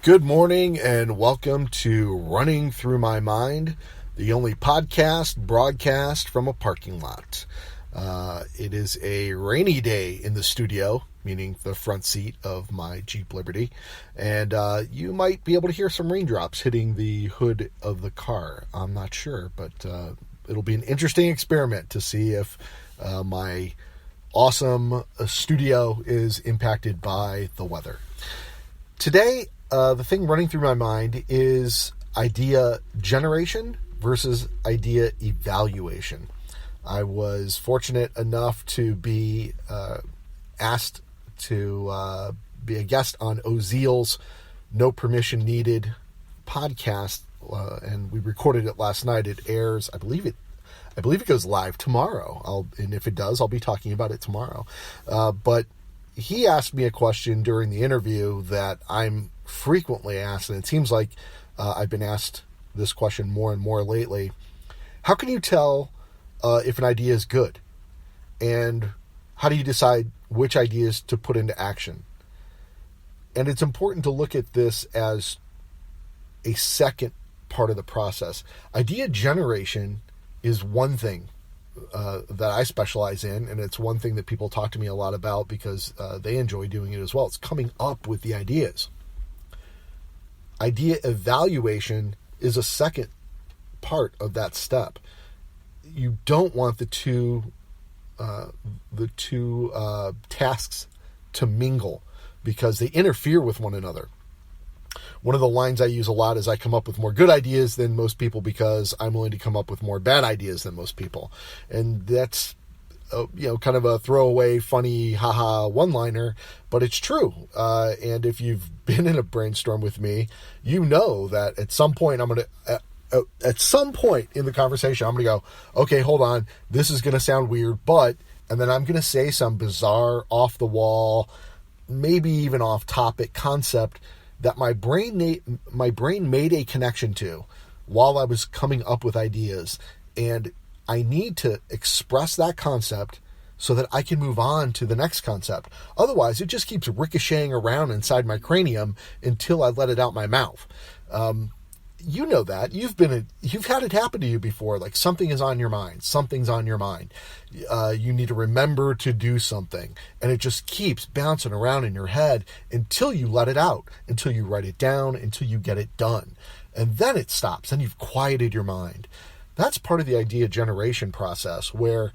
Good morning and welcome to Running Through My Mind, the only podcast broadcast from a parking lot. It is a rainy day in the studio, meaning the front seat of my Jeep Liberty, and you might be able to hear some raindrops hitting the hood of the car. I'm not sure, but it'll be an interesting experiment to see if my awesome studio is impacted by the weather. Today, the thing running through my mind is idea generation versus idea evaluation. I was fortunate enough to be asked to be a guest on Ozeal's No Permission Needed podcast, and we recorded it last night. It airs, I believe it goes live tomorrow. And if it does, I'll be talking about it tomorrow. But he asked me a question during the interview that I'm frequently asked, and it seems like I've been asked this question more and more lately. How can you tell if an idea is good? And how do you decide which ideas to put into action? And it's important to look at this as a second part of the process. Idea generation is one thing that I specialize in, and it's one thing that people talk to me a lot about because they enjoy doing it as well. It's coming up with the ideas. Idea evaluation is a second part of that step. You don't want the two tasks to mingle because they interfere with one another. One of the lines I use a lot is I come up with more good ideas than most people because I'm willing to come up with more bad ideas than most people. And that's, kind of a throwaway, funny, haha one-liner, but it's true. And if you've been in a brainstorm with me, you know that at some point at some point in the conversation, I'm going to go, okay, hold on, this is going to sound weird, and then I'm going to say some bizarre, off-the-wall, maybe even off-topic concept that my brain made a connection to while I was coming up with ideas. And I need to express that concept so that I can move on to the next concept. Otherwise, it just keeps ricocheting around inside my cranium until I let it out my mouth. You know that. You've had it happen to you before. Like something is on your mind. Something's on your mind. You need to remember to do something. And it just keeps bouncing around in your head until you let it out, until you write it down, until you get it done. And then it stops. Then you've quieted your mind. That's part of the idea generation process where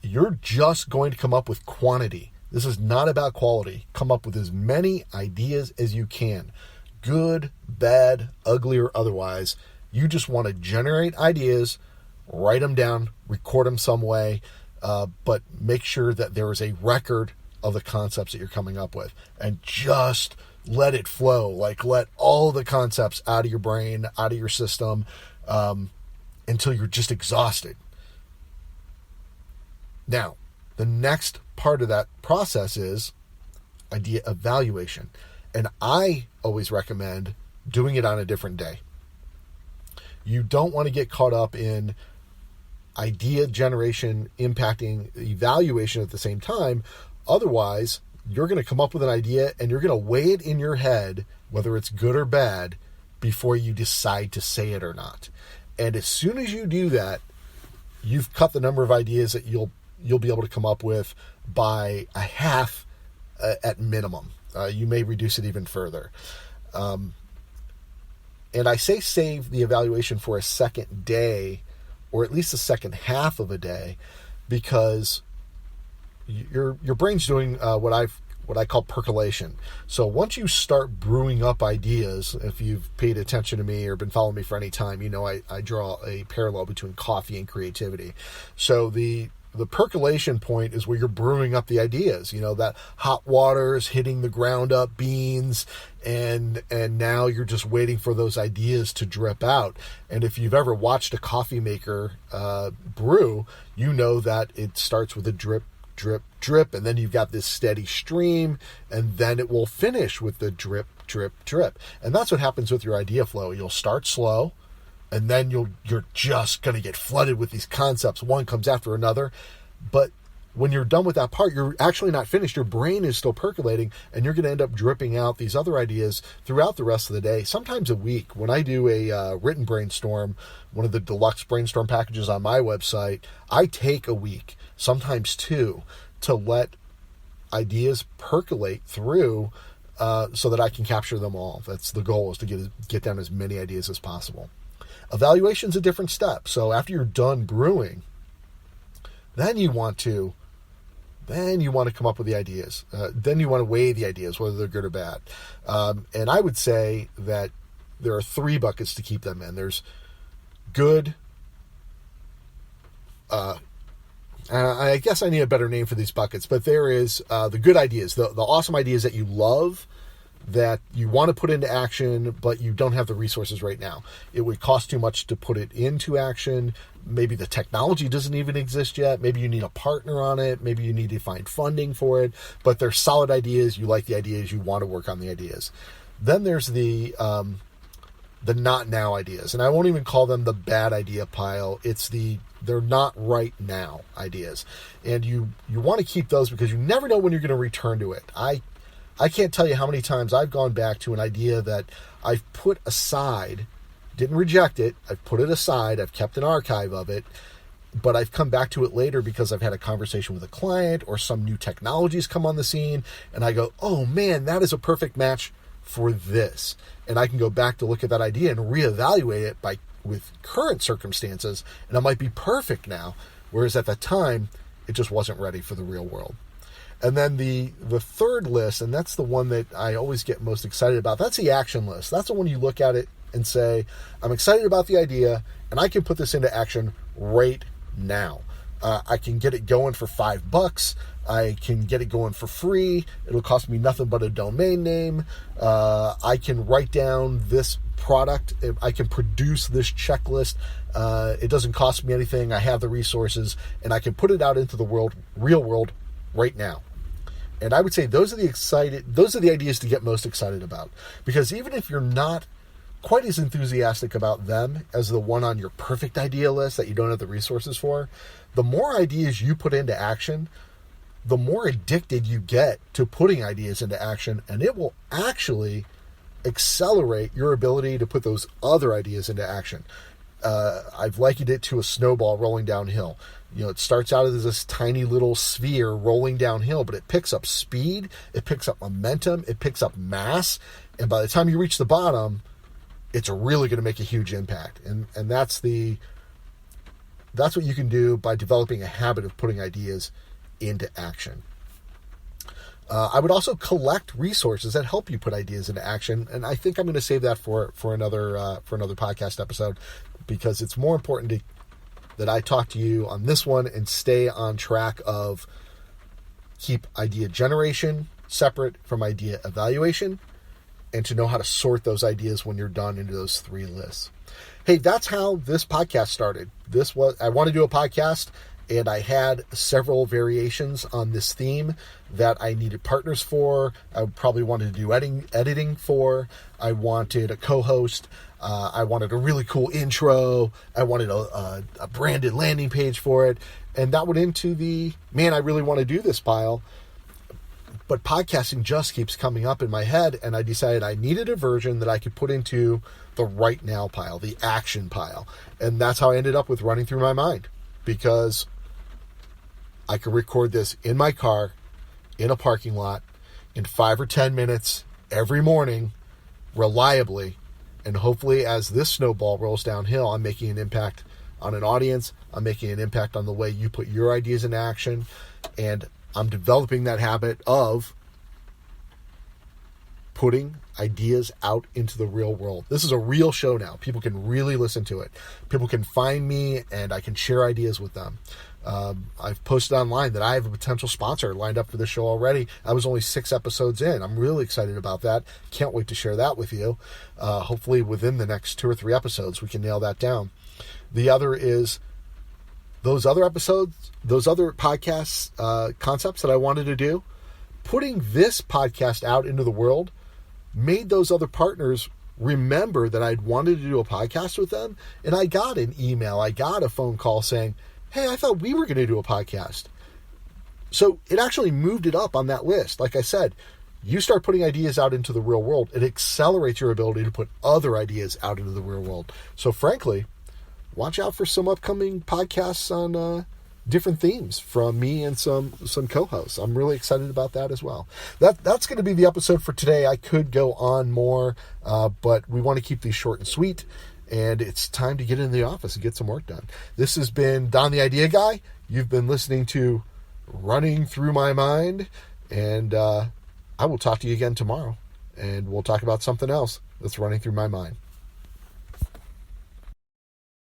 you're just going to come up with quantity. This is not about quality. Come up with as many ideas as you can. Good, bad, ugly, or otherwise. You just want to generate ideas, write them down, record them some way, but make sure that there is a record of the concepts that you're coming up with. And just let it flow. Like let all the concepts out of your brain, out of your system, until you're just exhausted. Now, the next part of that process is idea evaluation. And I always recommend doing it on a different day. You don't want to get caught up in idea generation impacting evaluation at the same time. Otherwise, you're going to come up with an idea and you're going to weigh it in your head, whether it's good or bad, before you decide to say it or not. And as soon as you do that, you've cut the number of ideas that you'll be able to come up with by a half at minimum. You may reduce it even further. And I say save the evaluation for a second day, or at least the second half of a day, because your brain's doing what I call percolation. So once you start brewing up ideas, if you've paid attention to me or been following me for any time, you know I draw a parallel between coffee and creativity. So the percolation point is where you're brewing up the ideas. That hot water is hitting the ground up beans, and now you're just waiting for those ideas to drip out. And if you've ever watched a coffee maker brew, you know that it starts with a drip, drip, drip, and then you've got this steady stream, and then it will finish with the drip, drip, drip. And that's what happens with your idea flow. You'll start slow, and then you're just going to get flooded with these concepts. One comes after another. But when you're done with that part, you're actually not finished. Your brain is still percolating, and you're going to end up dripping out these other ideas throughout the rest of the day, sometimes a week. When I do a written brainstorm, one of the deluxe brainstorm packages on my website, I take a week, sometimes two, to let ideas percolate through so that I can capture them all. That's the goal, is to get down as many ideas as possible. Evaluation's a different step. So after you're done brewing, then you want to come up with the ideas. Then you want to weigh the ideas, whether they're good or bad. And I would say that there are 3 buckets to keep them in. There's good. I guess I need a better name for these buckets, but there is the good ideas, the awesome ideas that you love, that you want to put into action, but you don't have the resources right now. It would cost too much to put it into action. Maybe the technology doesn't even exist yet. Maybe you need a partner on it. Maybe you need to find funding for it. But they're solid ideas. You like the ideas. You want to work on the ideas. Then there's the not now ideas. And I won't even call them the bad idea pile. They're not right now ideas. And you want to keep those because you never know when you're going to return to it. I can't tell you how many times I've gone back to an idea that I've put aside, didn't reject it, I've put it aside, I've kept an archive of it, but I've come back to it later because I've had a conversation with a client or some new technologies come on the scene, and I go, oh man, that is a perfect match for this. And I can go back to look at that idea and reevaluate it with current circumstances, and it might be perfect now, whereas at the time, it just wasn't ready for the real world. And then the third list, and that's the one that I always get most excited about, that's the action list. That's the one you look at it and say, I'm excited about the idea, and I can put this into action right now. I can get it going for $5. I can get it going for free. It'll cost me nothing but a domain name. I can write down this product. I can produce this checklist. It doesn't cost me anything. I have the resources, and I can put it out into the real world right now. And I would say those are the ideas to get most excited about, because even if you're not quite as enthusiastic about them as the one on your perfect idea list that you don't have the resources for, the more ideas you put into action, the more addicted you get to putting ideas into action, and it will actually accelerate your ability to put those other ideas into action. I've likened it to a snowball rolling downhill. It starts out as this tiny little sphere rolling downhill, but it picks up speed, it picks up momentum, it picks up mass, and by the time you reach the bottom, it's really going to make a huge impact. And that's what you can do by developing a habit of putting ideas into action. I would also collect resources that help you put ideas into action, and I think I'm going to save that for another podcast episode, because it's more important that I talk to you on this one and stay on track of keep idea generation separate from idea evaluation, and to know how to sort those ideas when you're done into those 3 lists. Hey, that's how this podcast started. I want to do a podcast, and I had several variations on this theme that I needed partners for. I probably wanted to do editing for. I wanted a co-host. I wanted a really cool intro. I wanted a branded landing page for it. And that went into the, man, I really want to do this pile. But podcasting just keeps coming up in my head, and I decided I needed a version that I could put into the right now pile, the action pile. And that's how I ended up with running through my mind, because I could record this in my car, in a parking lot, in 5 or 10 minutes every morning, reliably. And hopefully as this snowball rolls downhill, I'm making an impact on an audience. I'm making an impact on the way you put your ideas into action. And I'm developing that habit of putting ideas out into the real world. This is a real show now. People can really listen to it. People can find me, and I can share ideas with them. I've posted online that I have a potential sponsor lined up for the show already. I was only 6 episodes in. I'm really excited about that. Can't wait to share that with you. Hopefully within the next 2 or 3 episodes, we can nail that down. The other is those other episodes, those other podcasts, concepts that I wanted to do. Putting this podcast out into the world made those other partners remember that I'd wanted to do a podcast with them. And I got an email, I got a phone call saying, hey, I thought we were going to do a podcast. So it actually moved it up on that list. Like I said, you start putting ideas out into the real world, it accelerates your ability to put other ideas out into the real world. So frankly, watch out for some upcoming podcasts on different themes from me and some co-hosts. I'm really excited about that as well. That's going to be the episode for today. I could go on more, but we want to keep these short and sweet, and it's time to get in the office and get some work done. This has been Don the Idea Guy. You've been listening to Running Through My Mind, and I will talk to you again tomorrow, and we'll talk about something else that's running through my mind.